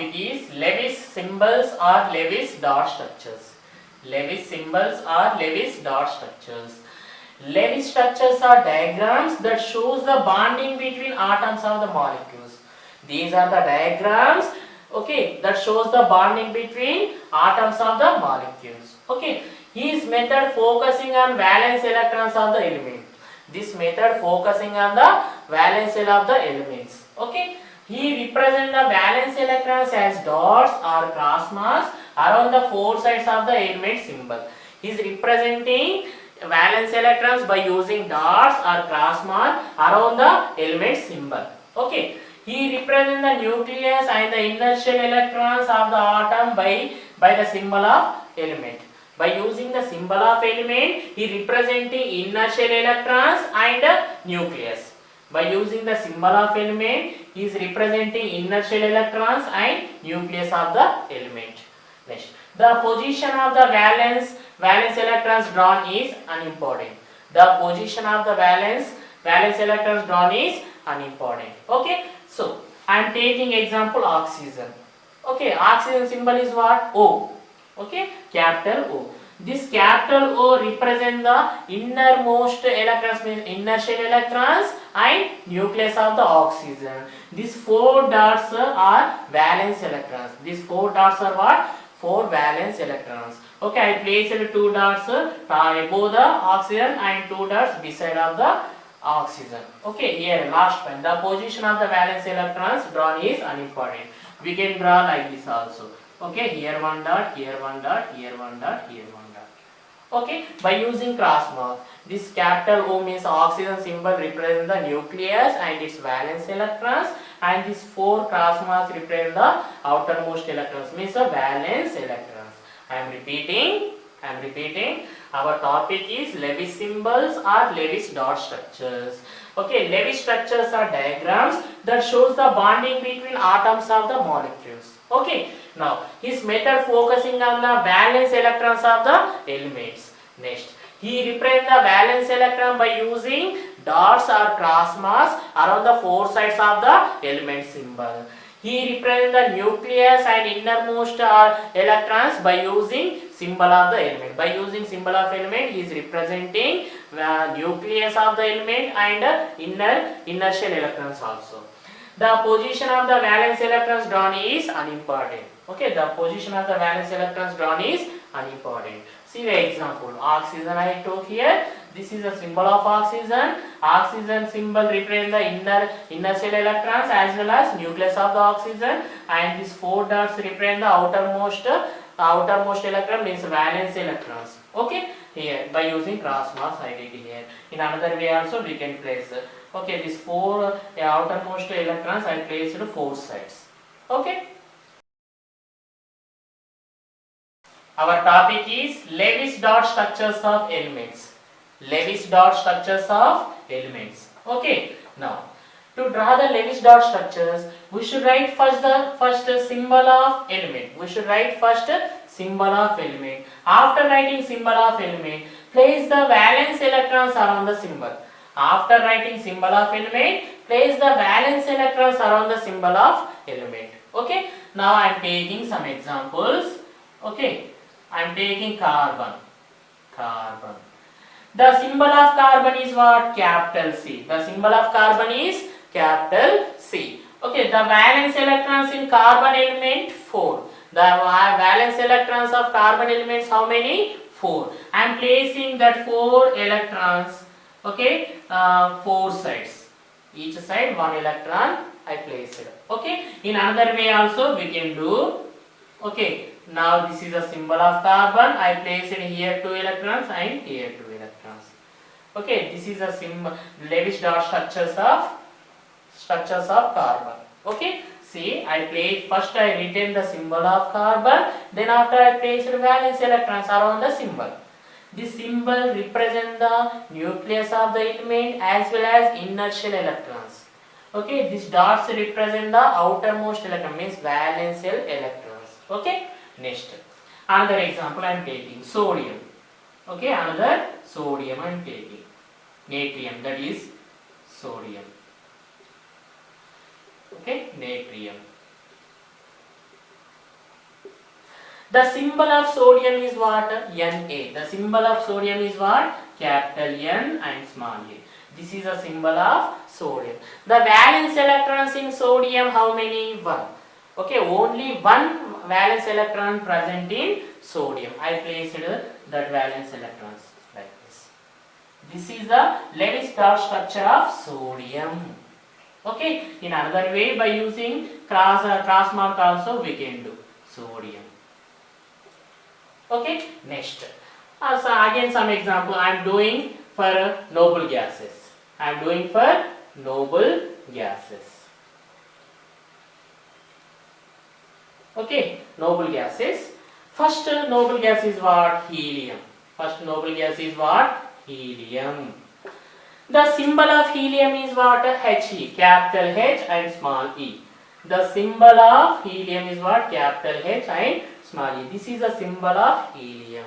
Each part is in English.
topic is Lewis symbols or Lewis dot structures. Lewis symbols or Lewis dot structures. Lewis structures are diagrams that shows the bonding between atoms of the molecules. These are the diagrams, okay, that shows the bonding between atoms of the molecules. Okay, his method focusing on valence electrons of the element. This method focusing on the valence shell of the elements. Okay, he represents the valence electrons as dots or cross around the four sides of the element symbol. He is representing valence electrons by using dots or cross around the element symbol. Okay, he represents the nucleus and the inner shell electrons of the atom by the symbol of element. By using the symbol of element, he representing inner shell electrons and nucleus. By using the symbol of element, he is representing inner shell electrons and nucleus of the element. Next, the position of the valence electrons drawn is unimportant. The position of the valence electrons drawn is unimportant. Okay, so I am taking example oxygen. Okay, oxygen symbol is what? O. Okay, capital O. This capital O represent the innermost electrons, means inner shell electrons and nucleus of the oxygen. These four dots are valence electrons. These four dots are what? Four valence electrons. Okay, I placed two dots above the oxygen and two dots beside of the oxygen. Okay, here last one. The position of the valence electrons drawn is unimportant. We can draw like this also. Okay, here one dot, here one dot, here one dot, here one dot. Okay, by using cross mark, this capital O means oxygen symbol represent the nucleus and its valence electrons, and these four cross marks represent the outermost electrons, means the valence electrons. I am repeating. Our topic is Lewis symbols or Lewis dot structures. Okay, Lewis structures are diagrams that shows the bonding between atoms of the molecules. Okay, now his method focusing on the valence electrons of the elements. Next, he represents the valence electron by using dots or cross marks around the four sides of the element symbol. He represents the nucleus and innermost electrons by using symbol of the element. By using symbol of element, he is representing the nucleus of the element and inner shell electrons also. The position of the valence electrons drawn is unimportant. Okay, the position of the valence electrons drawn is unimportant. See the example. Oxygen I took here. This is a symbol of oxygen. Oxygen symbol represents the inner shell electrons as well as nucleus of the oxygen, and these four dots represent the outermost electron, means valence electrons. Okay, here by using cross marks I did here. In another way also we can place. Okay, these four outermost electrons I placed four sides. Okay. Our topic is Lewis dot structures of elements. Lewis dot structures of elements. Okay, now to draw the Lewis dot structures, we should write first symbol of element. We should write first symbol of element. After writing symbol of element, place the valence electrons around the symbol. After writing symbol of element, place the valence electrons around the symbol of element. Okay, now I am taking some examples. Okay, I am taking carbon. The symbol of carbon is what? Capital C. The symbol of carbon is capital C. Okay, the valence electrons in carbon element 4. The valence electrons of carbon elements how many? 4. I am placing that 4 electrons. Okay, 4 sides. Each side 1 electron I place it. Okay, in another way also we can do. Okay, now this is a symbol of carbon. I place it here 2 electrons and here 2 electrons. Okay, this is a symbol Lewis dot structures of carbon. Okay, see, I place first I written the symbol of carbon, then after I placed valence electrons around the symbol. This symbol represents the nucleus of the element as well as inner shell electrons. Okay, these dots represent the outermost electron, means valence shell electrons. Okay, next another example I am taking sodium. Okay, another sodium I am taking. Natrium, that is sodium. Okay, natrium. The symbol of sodium is what? Na. The symbol of sodium is what? Capital N and small a. This is a symbol of sodium. The valence electrons in sodium, how many? 1. Okay, only one valence electron present in sodium. I placed that valence electrons like this. This is the Lewis dot structure of sodium. Okay, in another way, by using cross mark also we can do sodium. Okay, next. So again some example I am doing for noble gases. I am doing for noble gases. Okay, noble gases. First noble gas is what? Helium. First noble gas is what? Helium. The symbol of helium is what? He, capital H and small e. The symbol of helium is what? Capital H and small e. This is the symbol of helium.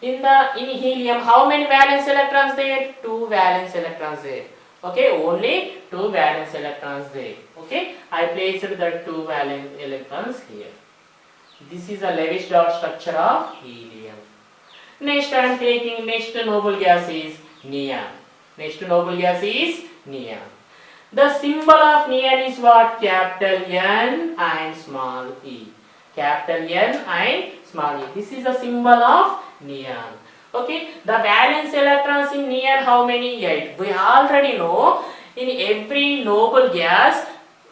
In helium, how many valence electrons there? 2 valence electrons there. Okay, only 2 valence electrons there. Okay, I placed the 2 valence electrons here. This is a Lewis dot structure of helium. Next, I am taking next noble gas is neon. Next noble gas is neon. The symbol of neon is what? Capital N and small e. Capital N and small e. This is the symbol of neon. Okay, the valence electrons in neon, how many? 8. We already know in every noble gas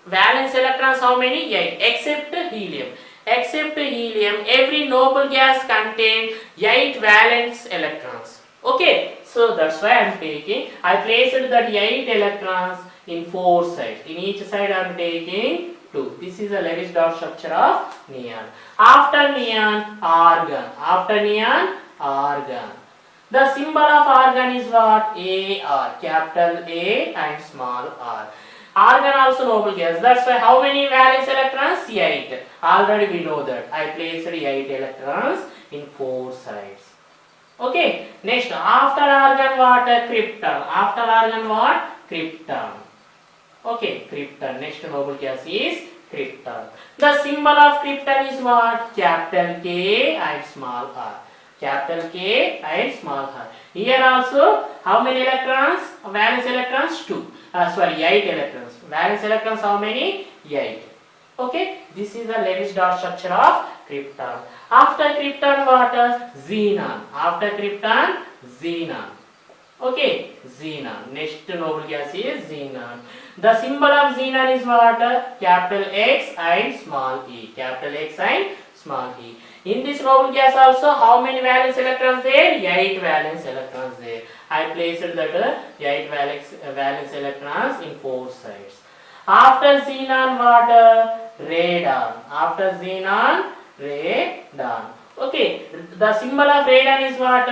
valence electrons how many? 8, except helium. Except helium, every noble gas contains 8 valence electrons. Okay, so that's why I am taking. I placed that 8 electrons in 4 sides. In each side I am taking 2. This is a Lewis dot structure of neon. After neon, argon. After neon, argon. The symbol of argon is what? Ar. Capital A and small r. Argon also noble gas. That's why how many valence electrons? 8. Already we know that. I placed 8 electrons in 4 sides. Okay. Next, after argon what? Krypton. After argon what? Krypton. Okay, krypton. Next noble gas is krypton. The symbol of krypton is what? Capital K and small r. Capital K and small r. Here also, how many electrons? Valence electrons 2. 8 electrons. Valence electrons how many? 8. Okay, this is the Lewis dot structure of krypton. After krypton what? Xenon. After krypton, xenon. Okay, xenon. Next noble gas is xenon. The symbol of xenon is what? Capital X and small e. Capital X and small e. In this noble gas also, how many valence electrons there? 8 valence electrons there. I placed that 8 valence electrons in 4 sides. After xenon what? Radon. After xenon, radon. Okay, the symbol of radon is what?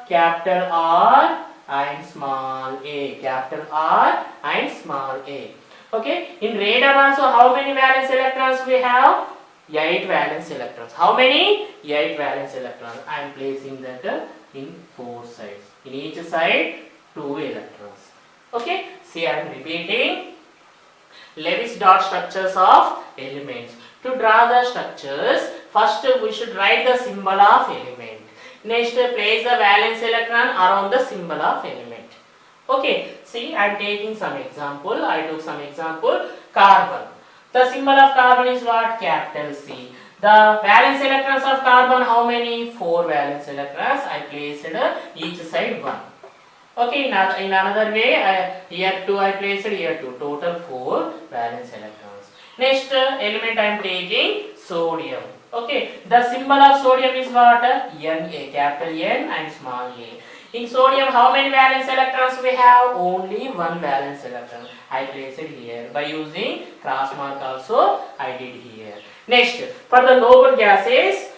Capital R and small a. Capital R and small a. Okay, in radon also how many valence electrons we have? 8 valence electrons. How many? 8 valence electrons. I am placing that in 4 sides. In each side 2 electrons. Okay, see I am repeating. Lewis dot structures of elements. To draw the structures, first we should write the symbol of element. Next, place the valence electron around the symbol of element. Okay, see I am taking some example. I took some example. Carbon. The symbol of carbon is what? Capital C. The valence electrons of carbon how many? 4 valence electrons. I placed each side 1. Okay, in another way, here 2 I placed, here 2. Total 4 valence electrons. Next element I am taking sodium. Okay, the symbol of sodium is what? Na, capital N and small a. In sodium, how many valence electrons we have? Only 1 valence electron. I placed it here. By using cross mark also, I did here. Next, for the noble gases,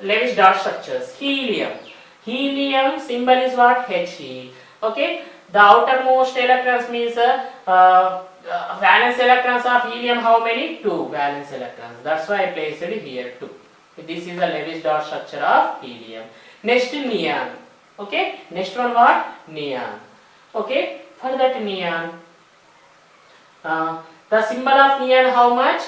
Lewis dot structures. Helium. Helium symbol is what? He. Okay, the outermost electrons means valence electrons of helium how many? 2 valence electrons. That's why I placed it here 2. This is the Lewis dot structure of helium. Next, neon. Okay, next one what? Neon. Okay, for that neon, the symbol of neon how much?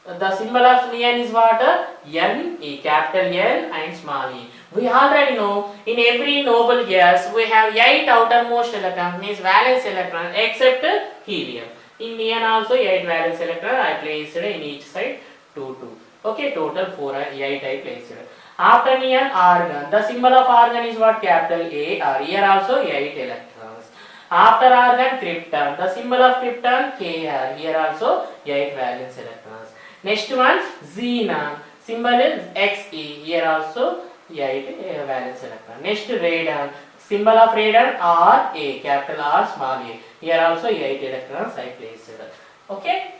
The symbol of neon is what? Ne, capital N and small e. We already know in every noble gas we have 8 outermost electrons, means valence electrons, except helium. In neon also 8 valence electrons I placed in each side 2 2. Okay, total 4 8 I placed. After neon, argon. The symbol of argon is what? Capital A, or here also 8 electrons. After argon, krypton. The symbol of krypton Kr. Here also 8 valence electrons. Next one, xenon. Symbol is Xe. Here also 8 valence electron. Next, radon. Symbol of radon Ra. Capital R, small a. Here also 8 electrons I placed. Okay.